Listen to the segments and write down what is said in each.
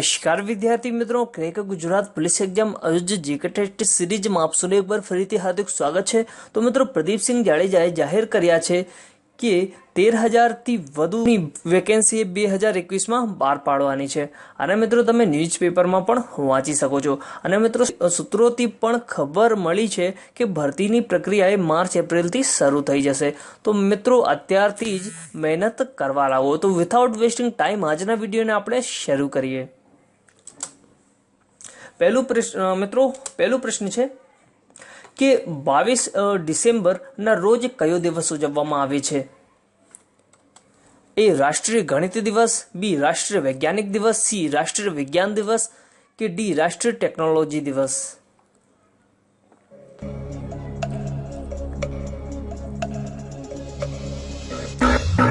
નમસ્કાર વિદ્યાર્થી મિત્રો, ક્રેક ગુજરાત પોલીસ એક્ઝામ આયોજિત જીકે ટેસ્ટ સિરીઝમાં આપ સૌનું એકવાર ફરીથી હાર્દિક સ્વાગત છે। તો મિત્રો, પ્રદીપસિંહ જાડેજાએ જાહેર કર્યા છે કે 13,000થી વધુની વેકેન્સી 2021માં બહાર પાડવાની છે। અને મિત્રો, તમે ન્યૂઝપેપરમાં પણ વાંચી શકો છો। અને મિત્રો, સૂત્રોથી પણ ખબર મળી છે કે ભરતીની પ્રક્રિયા માર્ચ એપ્રિલથી શરૂ થઈ જશે। તો મિત્રો, અત્યારથી જ મહેનત કરવા લાગો। તો વિથઆઉટ વેસ્ટિંગ ટાઈમ આજના વિડીયોને આપણે શરૂ કરીએ। પહેલો પ્રશ્ન છે કે 22 ડિસેમ્બરના રોજ કયો દિવસ ઉજવવામાં આવે છે? એ રાષ્ટ્રીય ગણિત દિવસ, બી રાષ્ટ્રીય વૈજ્ઞાનિક દિવસ, સી રાષ્ટ્રીય વિજ્ઞાન દિવસ કે ડી રાષ્ટ્રીય ટેકનોલોજી દિવસ?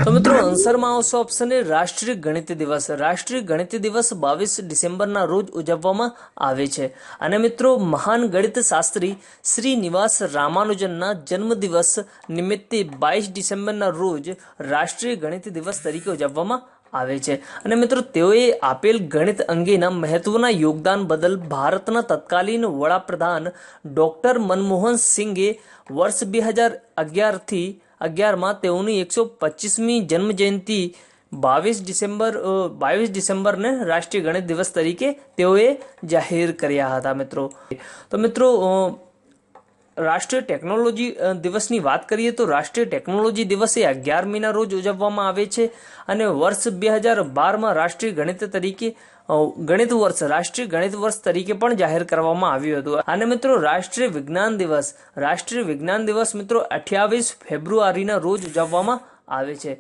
તો મિત્રો, આન્સરમાં આવશે ઓપ્શન એ રાષ્ટ્રીય ગણિત દિવસ। રાષ્ટ્રીય ગણિત દિવસ 22 ડિસેમ્બરના રોજ ઉજવવામાં આવે છે। અને મિત્રો, મહાન ગણિત શાસ્ત્રી શ્રીનિવાસ રામાનુજનના જન્મદિવસ નિમિત્તે 22 ડિસેમ્બરના રોજ રાષ્ટ્રીય ગણિત દિવસ તરીકે ઉજવવામાં આવે છે। અને મિત્રો, તેઓએ આપેલ ગણિત અંગેના મહત્વના યોગદાન બદલ ભારતના તત્કાલીન વડાપ્રધાન ડોક્ટર મનમોહન સિંઘે વર્ષ 2011માં તેઓની 125મી જન્મજયંતિ 22 ડિસેમ્બરને રાષ્ટ્રીય ગણિત દિવસ તરીકે તેઓએ જાહેર કર્યા હતા મિત્રો। તો મિત્રો, રાષ્ટ્રીય ટેકનોલોજી દિવસની વાત કરીએ તો રાષ્ટ્રીય ટેકનોલોજી દિવસ એ 11મીના રોજ ઉજવવામાં આવે છે। અને વર્ષ 2012માં રાષ્ટ્રીય ગણિત વર્ષ તરીકે પણ જાહેર કરવામાં આવ્યું હતું। અને મિત્રો, રાષ્ટ્રીય વિજ્ઞાન દિવસ મિત્રો 28 ફેબ્રુઆરીના રોજ ઉજવવામાં આવે છે।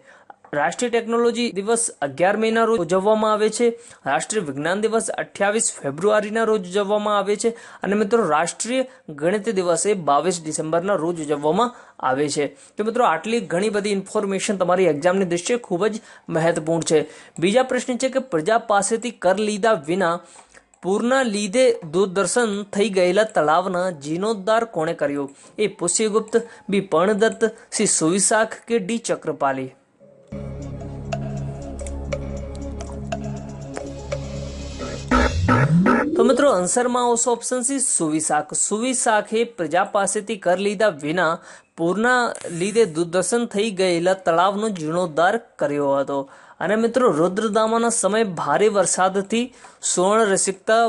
રાષ્ટ્રીય ટેકનોલોજી દિવસ 11મીના રોજ ઉજવવામાં આવે છે। રાષ્ટ્રીય વિજ્ઞાન દિવસ 28 ફેબ્રુઆરીના રોજ ઉજવવામાં આવે છે। અને મિત્રો, રાષ્ટ્રીય ગણિત દિવસ એ 22 ડિસેમ્બરના રોજ ઉજવવામાં આવે છે। તો મિત્રો, આટલી ઘણી બધી ઇન્ફોર્મેશન તમારી એક્ઝામની દ્રષ્ટિએ ખૂબ જ મહત્વપૂર્ણ છે। બીજા પ્રશ્ન છે કે પ્રજા પાસેથી કર લીધા વિના પૂરના લીધે દુર્દર્શન થઈ ગયેલા તળાવના જીર્ણોદ્ધાર કોણે કર્યો? એ પુષ્યગુપ્ત, બી પર્ણદત્ત, સી સુવિશાખ કે ડી ચક્રપાલી? તો મિત્રો, આન્સરમાં આવશે ઓપ્શન સી સુવિશાખ। સુવિશાખે પ્રજા પાસેથી કર લીધા વિના પૂરના લીધે દુર્દર્શન થઈ ગયેલા તળાવનો જીર્ણોદ્ધાર કર્યો હતો। અને મિત્રો, રુદ્રદામાના સમયે ભારે વરસાદથી સુવર્ણરસિકતા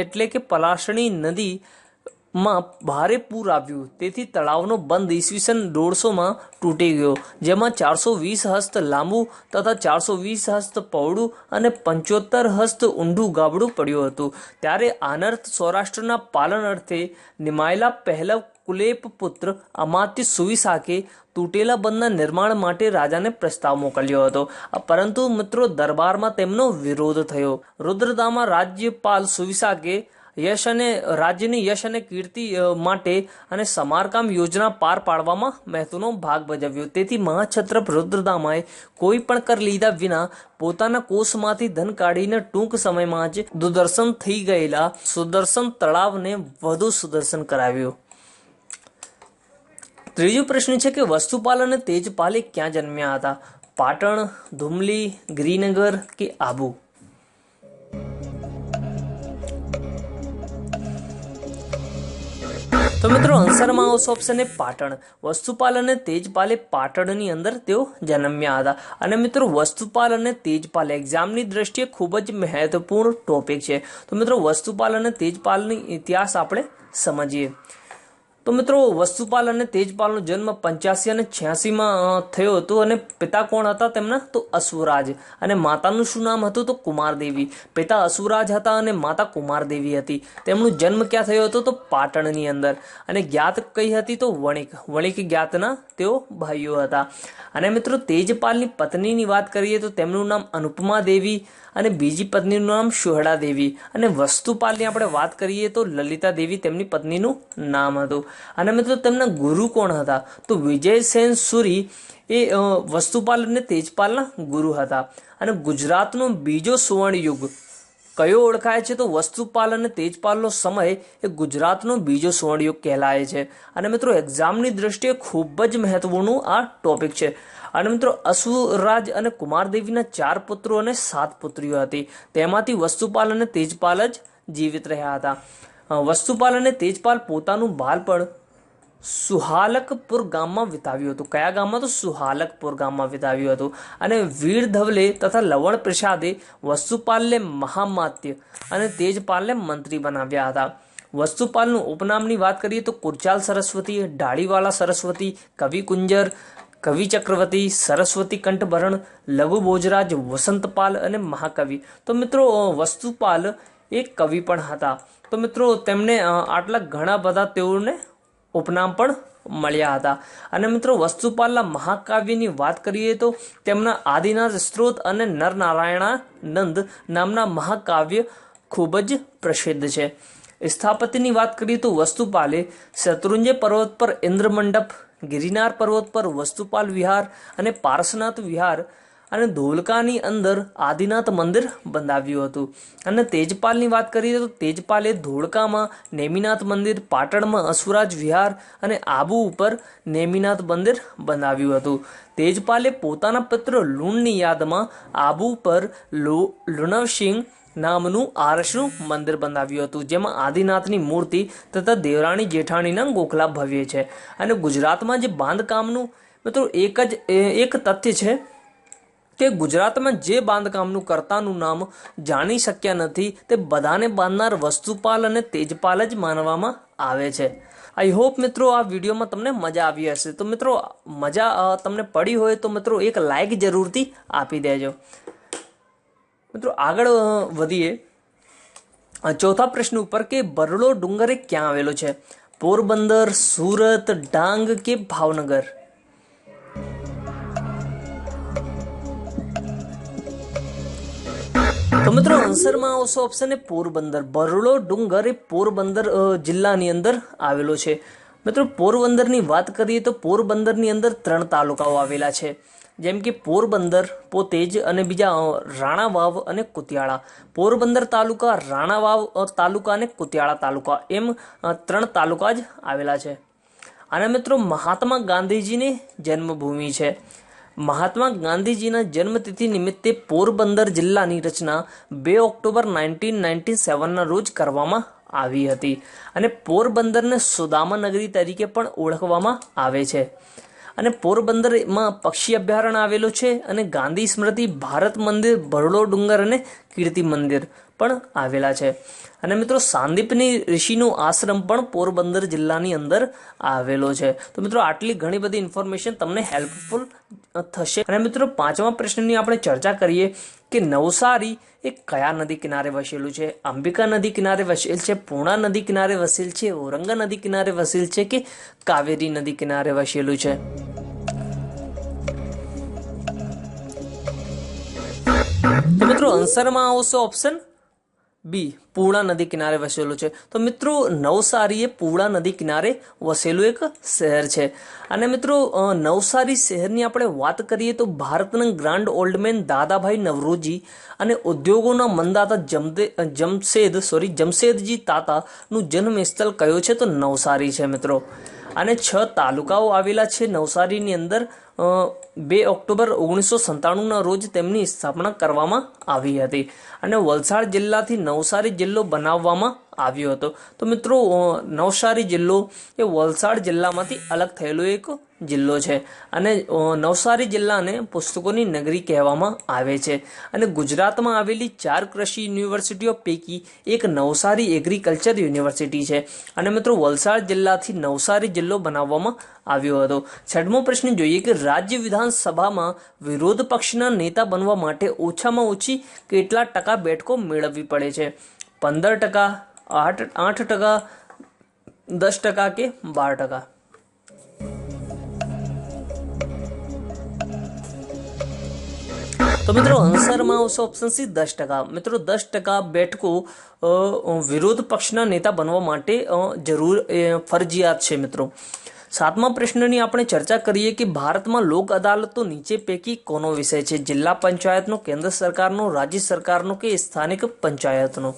એટલે કે પલાશણી નદીમાં ભારે પૂર આવ્યું, તેથી તળાવનો બંધ ઈસવીસન 150માં તૂટી ગયો, જેમાં 420 હસ્ત લાંબુ તથા 420 હસ્ત પહોળું અને 75 હસ્ત ઊંડું ગાબડું પડ્યું હતું। ત્યારે આનર્થ સૌરાષ્ટ્રના પાલન અર્થે નિમાયેલા પહેલા કુલેપ પુત્ર અમાત્ય સુવિશાખે તૂટેલા બંધના નિર્માણ માટે રાજાને પ્રસ્તાવ મોકલ્યો હતો, પરંતુ મિત્રો દરબારમાં તેમનો વિરોધ થયો। રુદ્રદામા રાજ્યપાલ સુવિશાખે રાજ્યની યશ અને કીર્તિ માટે અને સમારકામ યોજના પાર પાડવામાં મહત્વનો ભાગ ભજવ્યો। તેથી મહાક્ષત્રપ રુદ્રદામાએ કોઈ પણ કર લીધા વિના પોતાના કોષમાંથી ધન કાઢીને ટૂંક સમયમાં જ દુર્દર્શન થઈ ગયેલા સુદર્શન તળાવને વધુ સુદર્શન કરાવ્યું। ત્રીજો પ્રશ્ન છે કે વસ્તુપાલ અને તેજપાલ ક્યાં જન્મ્યા હતા? પાટણ, ધુમલી, ગિરિનગર કે આબુ? તો મિત્રો, આન્સરમાં આવશે ઓપ્શન એ પાટણ। વસ્તુપાલ અને તેજપાલે પાટણની અંદર તેઓ જન્મ્યા હતા। અને મિત્રો, વસ્તુપાલ અને તેજપાલ એક્ઝામની દ્રષ્ટિએ ખૂબ જ મહત્વપૂર્ણ ટોપિક છે। તો મિત્રો, વસ્તુપાલ અને તેજપાલની ઇતિહાસ આપણે સમજીએ। તો મિત્રો, વસ્તુપાલ અને તેજપાલનો જન્મ 85 અને 86માં થયો હતો। અને પિતા કોણ હતા તેમના? તો અશ્વરાજ। અને માતાનું શું નામ હતું? તો કુમારદેવી। પિતા અશ્વરાજ હતા અને માતા કુમારદેવી હતી। તેમનો જન્મ ક્યાં થયો હતો? તો પાટણની અંદર। અને જ્ઞાત કઈ હતી? તો વણિક જ્ઞાતના તેઓ ભાઈઓ હતા। અને મિત્રો, તેજપાલની પત્નીની વાત કરીએ તો તેમનું નામ અનુપમા દેવી અને બીજી પત્નીનું નામ સુહળા દેવી। અને વસ્તુપાલની આપણે વાત કરીએ તો લલિતા દેવી તેમની પત્નીનું નામ હતું। અને મિત્રો, તેમના ગુરુ કોણ હતા? તો વિજયસેન સુરી એ વસ્તુપાલ અને તેજપાલના ગુરુ હતા। અને ગુજરાતનો બીજો સુવર્ણ યુગ કયો ઓળખાય છે? તો વસ્તુપાલ અને તેજપાલનો સમય એ ગુજરાતનો બીજો સુવર્ણયુગ કહેલાય છે. અને મિત્રો એક્ઝામની દ્રષ્ટિએ ખૂબ જ મહત્વનું આ ટોપિક છે. અને મિત્રો અશ્વરાજ અને કુમારદેવીના 4 પુત્રો અને 7 પુત્રીઓ હતી. તેમાંથી વસ્તુપાલ અને તેજપાલ જ જીવિત રહ્યા હતા. વસ્તુપાલ અને તેજપાલ પોતાનું બાળપણ સુહાલકપુર ગામમાં વિતાવ્યું હતું. કયા ગામમાં? તો સુહાલકપુર ગામમાં વિતાવ્યું હતું. અને વીર ધવલે તથા લવણ પ્રસાદે વસ્તુપાલને મહામાત્ય અને તેજપાલને મંત્રી બનાવ્યા હતા. વસ્તુપાલનું ઉપનામની વાત કરીએ તો કુરચાલ સરસ્વતી, ડાળીવાલા સરસ્વતી, કવિ કુંજર, કવિ ચક્રવર્તી, સરસ્વતી કંઠભરણ, લઘુ ભોજરાજ, વસંતપાલ અને મહાકવિ. તો મિત્રો વસ્તુપાલ એક કવિ પણ હતા. તો મિત્રો તેમને આટલા ઘણા બધા તેઓને ઉપનામ પણ મળ્યા હતા. અને મિત્રો વસ્તુપાલના મહાકાવ્યની વાત કરીએ તો તેમના આદિનાથ સ્ત્રોત અને નરનારાયણાનંદ નામના મહાકાવ્ય ખૂબ જ પ્રસિદ્ધ છે. સ્થાપત્યની વાત કરીએ તો વસ્તુપાલે શત્રુંજય પર્વત પર ઇન્દ્રમંડપ, ગિરિનાર પર્વત પર વસ્તુપાલ વિહાર અને પાર્શનાથ વિહાર અને ધોલકાની અંદર આદિનાથ મંદિર બંધાવ્યું હતું. અને તેજપાલની વાત કરીએ તો તેજપાલે ધોળકામાં નેમિનાથ મંદિર, પાટણમાં અશ્વરાજ વિહાર અને આબુ ઉપર નેમિનાથ મંદિર બંધાવ્યું હતું. તેજપાલે પોતાના પુત્ર લુણની યાદમાં આબુ પર લુણવસિંહ નામનું આરસનું મંદિર બંધાવ્યું હતું, જેમાં આદિનાથની મૂર્તિ તથા દેવરાણી જેઠાણીના ગોખલા ભવ્ય છે. અને ગુજરાતમાં જે બાંધકામનું મિત્રો એક તથ્ય છે કે ગુજરાતમાં જે બાંધકામનું કર્તાનું નામ જાણી શક્યા નથી તે બધાને બાંધનાર વસ્તુપાલ અને તેજપાલ જ માનવામાં આવે છે. આઈ હોપ મિત્રો આ વિડીયોમાં તમને મજા આવી હશે. તો મિત્રો મજા તમને પડી હોય તો મિત્રો એક લાઈક જરૂરથી આપી દેજો. મિત્રો આગળ વધીએ ચોથા પ્રશ્ન ઉપર કે બરડો ડુંગર એ ક્યાં આવેલો છે? પોરબંદર, સુરત, ડાંગ કે ભાવનગર? તો મિત્રો આન્સરમાં આવશે ઓપ્શન એ પોરબંદર. બરડો ડુંગર એ પોરબંદર જિલ્લાની અંદર આવેલો છે. મિત્રો પોરબંદરની વાત કરીએ તો પોરબંદરની અંદર 3 તાલુકાઓ આવેલા છે, જેમ કે પોરબંદર પોતે જ અને બીજા રાણાવાવ અને કુતિયાળા. પોરબંદર તાલુકા, રાણાવાવ તાલુકા અને કુતિયાળા તાલુકા એમ 3 તાલુકા જ આવેલા છે. અને મિત્રો મહાત્મા ગાંધીજીની જન્મભૂમિ છે. મહાત્મા ગાંધીજીના જન્મતિથિ નિમિત્તે પોરબંદર જિલ્લાની રચના 2 ઓક્ટોબર 1997ના રોજ કરવામાં આવી હતી. અને પોરબંદરને સુદામા નગરી તરીકે પણ ઓળખવામાં આવે છે. અને પોરબંદરમાં પક્ષી અભયારણ્ય આવેલું છે. અને ગાંધી સ્મૃતિ, ભારત મંદિર, બરડો ડુંગર અને કીર્તિ મંદિર પણ આવેલા છે. અને મિત્રો સાંદીપની ઋષિનો આશ્રમ પણ પોરબંદર જિલ્લાની અંદર આવેલો છે. તો મિત્રો આટલી ઘણી બધી ઇન્ફોર્મેશન તમને હેલ્પફુલ થશે. અને મિત્રો 5મા પ્રશ્નની આપણે ચર્ચા કરીએ કે નવસારી એ કયા નદી કિનારે વસેલું છે? અંબિકા નદી કિનારે વસેલ છે, પૂર્ણા નદી કિનારે વસેલ છે, ઔરંગા નદી કિનારે વસેલ છે કે કાવેરી નદી કિનારે વસેલું છે? તો મિત્રો આન્સરમાં આવશે ઓપ્શન બી, પૂર્ણા નદી કિનારે વસેલું છે. તો મિત્રો નવસારી એ પૂર્ણા નદી કિનારે વસેલું એક શહેર છે. અને મિત્રો નવસારી શહેરની આપણે વાત કરીએ તો ભારતના ગ્રાન્ડ ઓલ્ડમેન દાદાભાઈ નવરોજી અને ઉદ્યોગોના મંદાતા જમશેદજી તાતાનું જન્મ સ્થળ કયો છે? તો નવસારી છે મિત્રો. અને 6 તાલુકાઓ આવેલા છે નવસારીની અંદર. 2 ઓક્ટોબર 1997ના રોજ તેમની સ્થાપના કરવામાં આવી હતી. અને વલસાડ જિલ્લાથી નવસારી જિલ્લો બનાવવામાં આવ્યો હતો. તો મિત્રો નવસારી જિલ્લો એ વલસાડ જિલ્લામાંથી અલગ થયેલો એક જિલ્લો છે. અને નવસારી જિલ્લાને પુસ્તકોની નગરી કહેવામાં આવે છે. અને ગુજરાતમાં આવેલી 4 કૃષિ યુનિવર્સિટીઓ પૈકી એક નવસારી એગ્રીકલ્ચર યુનિવર્સિટી છે. અને મિત્રો વલસાડ જિલ્લાથી નવસારી જિલ્લો બનાવવામાં આવ્યો હતો. 6મો પ્રશ્ન જોઈએ કે રાજ્ય વિધાનસભામાં વિરોધ પક્ષના નેતા બનવા માટે ઓછામાં ઓછી કેટલા ટકા બેઠકો મેળવવી પડે છે? 15%, 8%, 10% કે 12%? તો મિત્રો આન્સરમાં આવશે ઓપ્શન સી 10%. મિત્રો 10% બેઠકો વિરોધ પક્ષના નેતા બનવા માટે ફરજિયાત છે મિત્રો. સાતમા પ્રશ્નની આપણે ચર્ચા કરીએ કે ભારતમાં લોક અદાલતો નીચે પૈકી કોનો વિષય છે? જિલ્લા પંચાયતનો, કેન્દ્ર સરકારનો, રાજ્ય સરકારનો કે સ્થાનિક પંચાયતનો?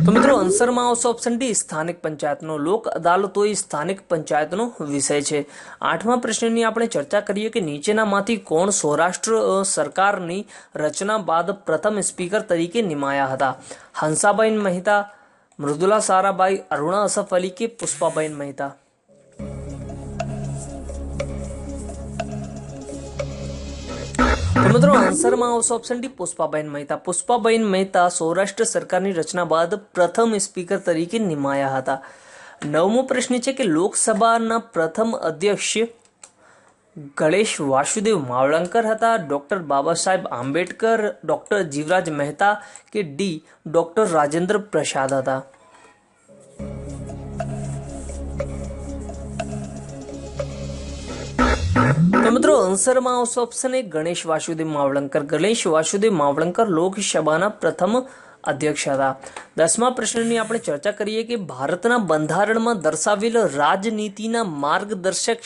તો મિત્રો આન્સરમાં આવશે ઓપ્શન ડી, સ્થાનિક પંચાયતનો. લોક અદાલતો એ સ્થાનિક પંચાયતનો વિષય છે. આઠમા પ્રશ્નની આપણે ચર્ચા કરીએ કે નીચેનામાંથી કોણ સૌરાષ્ટ્ર સરકારની રચના બાદ પ્રથમ સ્પીકર તરીકે નિમાયા હતા? હંસાબેન મહેતા, મૃદુલા સારાભાઈ, અરુણા અસફ અલી કે પુષ્પાબેન મહેતા? તો મિત્રો આન્સરમાં આવશે ઓપ્શન ડી, પુષ્પાબેન મહેતા. પુષ્પાબેન મહેતા સૌરાષ્ટ્ર સરકારની રચના બાદ પ્રથમ સ્પીકર તરીકે નિમાયા હતા. નવમો પ્રશ્ન છે કે લોકસભાના પ્રથમ અધ્યક્ષ ગણેશ વાસુદેવ માવલંકર હતા, ડોક્ટર બાબા સાહેબ આંબેડકર, ડોક્ટર જીવરાજ મહેતા કે ડી ડોક્ટર રાજેન્દ્ર પ્રસાદ હતા? તો મિત્રો આન્સરમાં આવશે ઓપ્શન એ, ગણેશ વાસુદેવ માવલંકર. ગણેશ વાસુદેવ માવલંકર લોકસભાના પ્રથમ અધ્યક્ષ હતા. દસમા પ્રશ્નની આપણે ચર્ચા કરીએ કે ભારતના બંધારણમાં દર્શાવેલ રાજનીતિના માર્ગદર્શક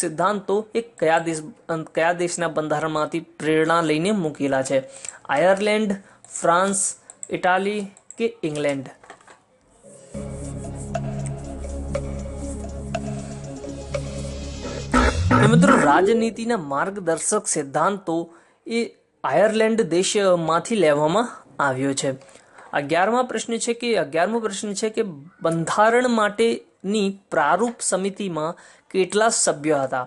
સિદ્ધાંતો એ કયા દેશના બંધારણમાંથી પ્રેરણા લઈને મૂકેલા છે? આયર્લેન્ડ, ફ્રાન્સ, ઇટાલી કે ઇંગ્લેન્ડ? મિત્રો રાજનીતિના માર્ગદર્શક સિદ્ધાંતો એ આયર્લેન્ડ દેશમાંથી લેવામાં આવ્યો છે. 11મો પ્રશ્ન છે કે બંધારણ માટેની પ્રારૂપ સમિતિમાં કેટલા સભ્યો હતા?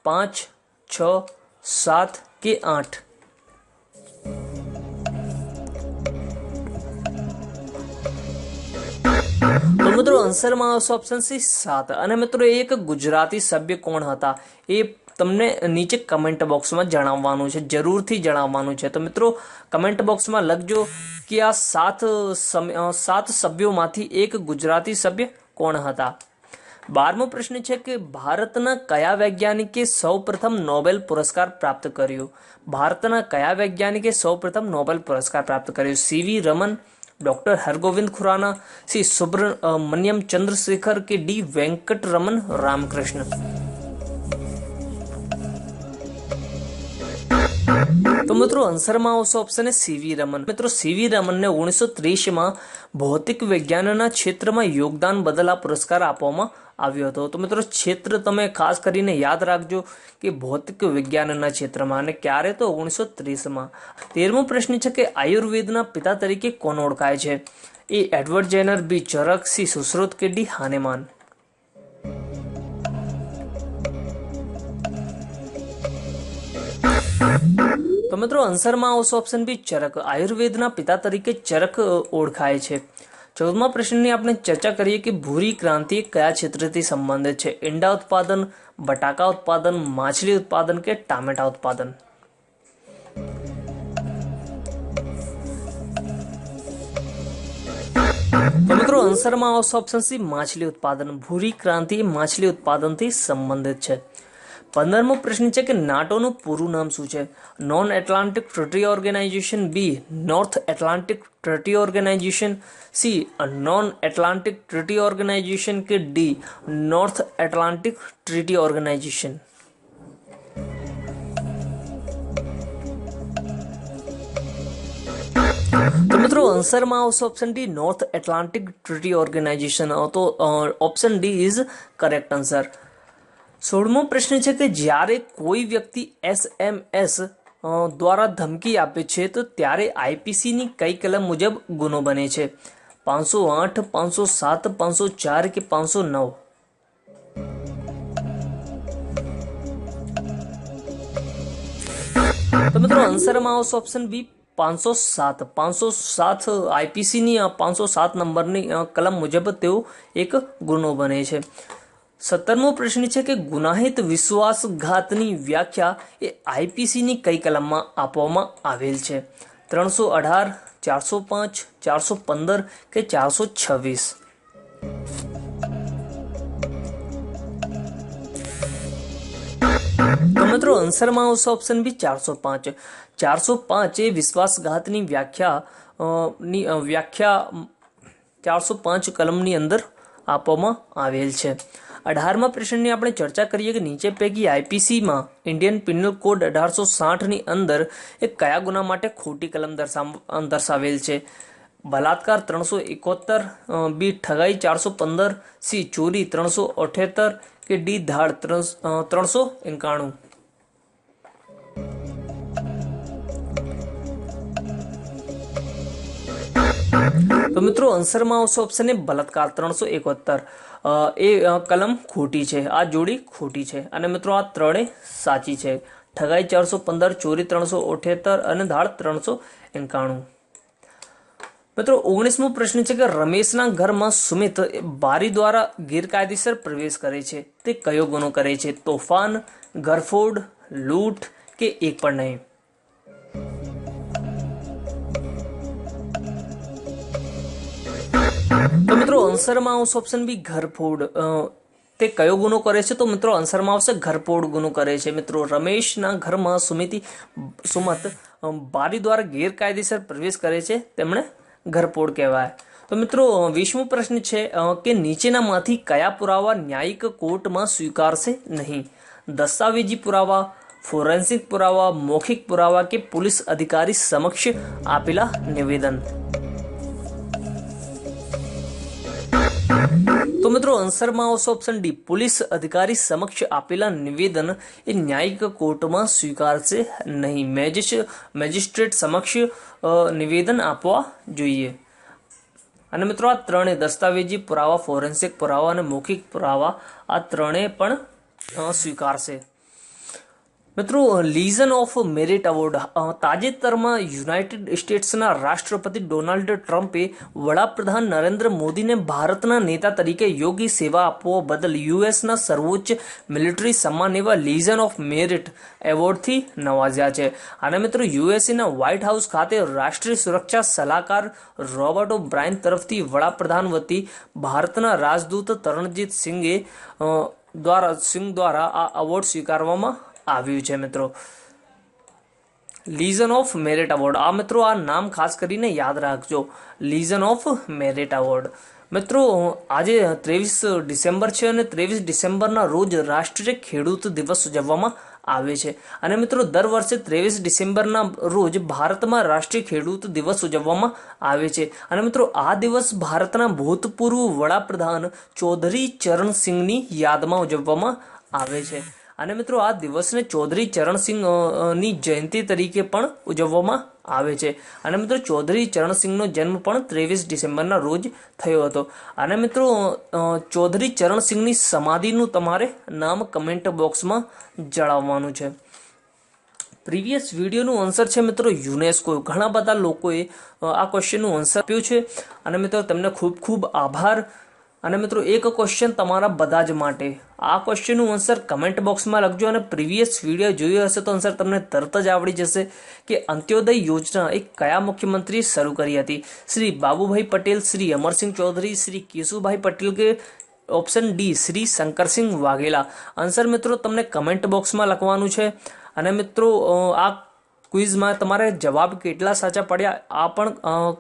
5, 6, 7 કે 8? તો મિત્રો આન્સરમાં આવશે ઓપ્શન સી, 7. અને મિત્રો એક ગુજરાતી સભ્ય કોણ હતા એ તમને નીચે કમેન્ટ બોક્સમાં જણાવવાનું છે, જરૂરથી જણાવવાનું છે. તો મિત્રો કમેન્ટ બોક્સમાં લખજો કે આ 7 સભ્યોમાંથી એક ગુજરાતી સભ્ય કોણ હતા. 12મો પ્રશ્ન છે કે ભારતના કયા વૈજ્ઞાનિકે સૌપ્રથમ નોબેલ પુરસ્કાર પ્રાપ્ત કર્યો? ભારતના કયા વૈજ્ઞાનિકે સૌપ્રથમ નોબેલ પુરસ્કાર પ્રાપ્ત કર્યો? સીવી રમન, ડોક્ટર હરગોવિંદ ખુરાના, સી સુબ્રમણ્યમ ચંદ્રશેખર કે ડી વેંકટરમન રામકૃષ્ણ? તો મિત્રો આન્સરમાં આવશે ઓપ્શન એ, સીવી રમન. મિત્રો સીવી રમનને 1930માં ભૌતિક વિજ્ઞાનના ક્ષેત્રમાં યોગદાન બદલ આ પુરસ્કાર આપવામાં આવ્યો હતો. તો મિત્રો ક્ષેત્ર તમે ખાસ કરીને યાદ રાખજો કે ભૌતિક વિજ્ઞાનના ક્ષેત્રમાં, અને ક્યારે? તો 1930માં. 13મો પ્રશ્ન છે કે આયુર્વેદના પિતા તરીકે કોણ ઓળખાય છે? એ એડવર્ડ જેનર, બી ચરક, સી સુશ્રુત કે ડી હાનેમાન? તો મિત્રો આન્સરમાં આવશે ઓપ્શન બી, ચરક. આયુર્વેદના પિતા તરીકે ચરક ઓળખાય છે. 14મા પ્રશ્નની આપણે ચર્ચા કરીએ કે ભૂરી ક્રાંતિ કયા ક્ષેત્રથી સંબંધિત છે? ઈંડા ઉત્પાદન, બટાકા ઉત્પાદન, માછલી ઉત્પાદન કે ટામેટા ઉત્પાદન? તો મિત્રો આન્સરમાં આવશે ઓપ્શન સી, માછલી ઉત્પાદન. ભૂરી ક્રાંતિ માછલી ઉત્પાદનથી સંબંધિત છે. 15મો પ્રશ્ન છે કે નાટોનું પૂરું નામ શું છે? Non Atlantic treaty organization, B north Atlantic treaty organization, C non Atlantic treaty organization કે D north Atlantic treaty organization? તો મિત્રો આન્સરમાં આવશે option D, north Atlantic treaty organization. તો option D is correct answer. 16મો પ્રશ્ન છે કે જ્યારે કોઈ વ્યક્તિ SMS દ્વારા ધમકી આપે છે તો ત્યારે આઈપીસીની કઈ કલમ મુજબ ગુનો બને છે? 508, 507, 504 કે 509? તો મિત્રો આન્સરમાં આવશે ઓપ્શન બી, 507. 507 આઈપીસીની 507 નંબરની કલમ મુજબ તેઓ એક ગુનો બને છે. 17મો પ્રશ્ન છે કે ગુનાહિત વિશ્વાસઘાતની વ્યાખ્યા એ આઈપીસીની કઈ કલમમાં આપવામાં આવેલ છે? 318, 405, 415 કે 426? તો મિત્રો આન્સરમાં આવશે ઓપ્શન બી, 405. 405 એ વિશ્વાસઘાતની વ્યાખ્યા ની વ્યાખ્યા 405 કલમની અંદર આપવામાં આવેલ છે. 18મા પ્રશ્નની આપણે ચર્ચા કરીએ કે નીચે પૈકી આઈપીસીમાં ઇન્ડિયન પિનલ કોડ 1860ની અંદર એ કયા ગુના માટે ખોટી કલમ દર્શાવેલ છે? બલાત્કાર 371, બી ઠગાઈ 415, સી ચોરી 378 કે ડી ધાડ 391. તો મિત્રો આન્સરમાં આવશે ઓપ્શન એ બલાત્કાર 371. એ કલમ ખોટી છે, આ જોડી ખોટી છે. અને મિત્રો આ ત્રણેય સાચી છે. ઠગાઈ 415, ચોરી 378 અને ધાડ 391. મિત્રો 19મો પ્રશ્ન છે કે રમેશના ઘરમાં સુમિત બારી દ્વારા ગેરકાયદેસર પ્રવેશ કરે છે, તે કયો ગુનો કરે છે? તોફાન, ઘરફોડ, લૂંટ કે એક પણ નહીં? તો મિત્રો આન્સરમાં આવશે ઓપ્શન બી ઘરફોડ. તે કયો ગુનો કરે છે? તો મિત્રો આન્સરમાં આવશે ઘરફોડ ગુનો કરે છે. મિત્રો રમેશના ઘરમાં સુમત બારી દ્વારા ગેરકાયદેસર પ્રવેશ કરે છે, તેમણે ઘરફોડ કહેવાય. તો મિત્રો 20મો પ્રશ્ન છે કે નીચેનામાંથી કયા પુરાવા ન્યાયિક કોર્ટમાં સ્વીકારશે નહીં? દસ્તાવેજી પુરાવા, ફોરેન્સિક પુરાવા, મૌખિક પુરાવા કે પોલીસ અધિકારી સમક્ષ આપેલા નિવેદન? તો મિત્રો આન્સરમાં આવશે ઓપ્શન ડી, પોલીસ અધિકારી સમક્ષ આપેલા નિવેદન એ ન્યાયિક કોર્ટમાં સ્વીકારશે નહીં. મેજિસ્ટ્રેટ સમક્ષ નિવેદન આપવા જોઈએ. અને મિત્રો આ ત્રણેય દસ્તાવેજી પુરાવા, ફોરેન્સિક પુરાવા અને મૌખિક પુરાવા આ ત્રણેય પણ સ્વીકારશે. મિત્રો લીઝન ઓફ મેરિટ એવોર્ડ તાજેતરમાં યુનાઇટેડ સ્ટેટ્સના રાષ્ટ્રપતિ ડોનાલ્ડ ટ્રમ્પે વડાપ્રધાન નરેન્દ્ર મોદીને ભારતના નેતા તરીકે યોગ્ય સેવા આપવા બદલ યુએસના સર્વોચ્ચ મિલિટરી સન્માન એવા લીઝન ઓફ મેરિટ એવોર્ડથી નવાજ્યા છે. અને મિત્રો યુએસએના વ્હાઇટ હાઉસ ખાતે રાષ્ટ્રીય સુરક્ષા સલાહકાર રોબર્ટ ઓબ્રાયન તરફથી વડાપ્રધાન વતી ભારતના રાજદૂત તરણજીત સિંહ દ્વારા આ એવોર્ડ સ્વીકારવામાં આવ્યું છે. મિત્રો લીઝન ઓફ મેરિટ એવોર્ડ, આ મિત્રો આ નામ ખાસ કરીને યાદ રાખજો, લીઝન ઓફ મેરિટ એવોર્ડ. મિત્રો આજે 23 ડિસેમ્બર છે અને 23 ડિસેમ્બરના રોજ રાષ્ટ્રીય ખેડૂત દિવસ ઉજવવામાં આવે છે. અને મિત્રો દર વર્ષે 23 ડિસેમ્બરના રોજ ભારતમાં રાષ્ટ્રીય ખેડૂત દિવસ ઉજવવામાં આવે છે. અને મિત્રો આ દિવસ ભારતના ભૂતપૂર્વ વડાપ્રધાન ચૌધરી ચરણસિંહની યાદમાં ઉજવવામાં આવે છે. અને મિત્રો આ દિવસને ચૌધરી ચરણસિંહની જયંતિ તરીકે પણ ઉજવવામાં આવે છે. અને મિત્રો ચૌધરી ચરણસિંહનો જન્મ પણ 23 ડિસેમ્બરના રોજ થયો હતો. અને મિત્રો ચૌધરી ચરણસિંહની સમાધિનું તમારે નામ કમેન્ટ બોક્સમાં જણાવવાનું છે. પ્રીવિયસ વિડીયોનું આન્સર છે મિત્રો યુનેસ્કો. ઘણા બધા લોકોએ આ ક્વેશ્ચનનું આન્સર આપ્યું છે અને મિત્રો તમને ખૂબ ખૂબ આભાર. અને મિત્રો એક ક્વેશ્ચન તમારા બધા જ માટે, આ ક્વેશ્ચનનું આન્સર કમેન્ટ બોક્સમાં લખજો. અને પ્રીવિયસ વિડીયો જોયો હશે તો આન્સર તમને તરત જ આવડી જશે કે અંત્યોદય યોજના એ કયા મુખ્યમંત્રીએ શરૂ કરી હતી? શ્રી બાબુભાઈ પટેલ, શ્રી અમરસિંહ ચૌધરી, શ્રી કેશુભાઈ પટેલ કે option D Shri Shankarsinh Vaghela? Answer મિત્રો તમને કમેન્ટ બોક્સમાં લખવાનું છે. અને મિત્રો આ ક્વિઝમાં તમારે જવાબ કેટલા સાચા પડ્યા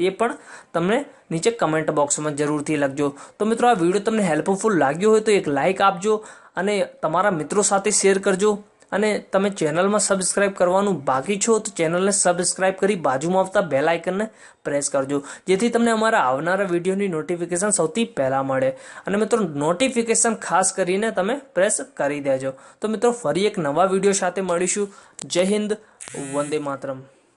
એ પણ તમને નીચે કમેન્ટ બોક્સમાં જરૂરથી લખજો. તો મિત્રો આ વિડીયો તમને હેલ્પફુલ લાગ્યો હોય તો એક લાઇક આપજો અને તમારા મિત્રો સાથે શેર કરજો. અને તમે ચેનલમાં સબસ્ક્રાઇબ કરવાનું બાકી છો તો ચેનલને સબસ્ક્રાઇબ કરી બાજુમાં આવતા બેલ આઇકનને પ્રેસ કરજો, જેથી તમને અમારા આવનારા વિડીયોની નોટિફિકેશન સૌથી પહેલાં મળે. અને મિત્રો નોટિફિકેશન ખાસ કરીને તમે પ્રેસ કરી દેજો. તો મિત્રો ફરી એક નવા વિડીયો સાથે મળીશું. જય હિન્દ, વંદે માતરમ.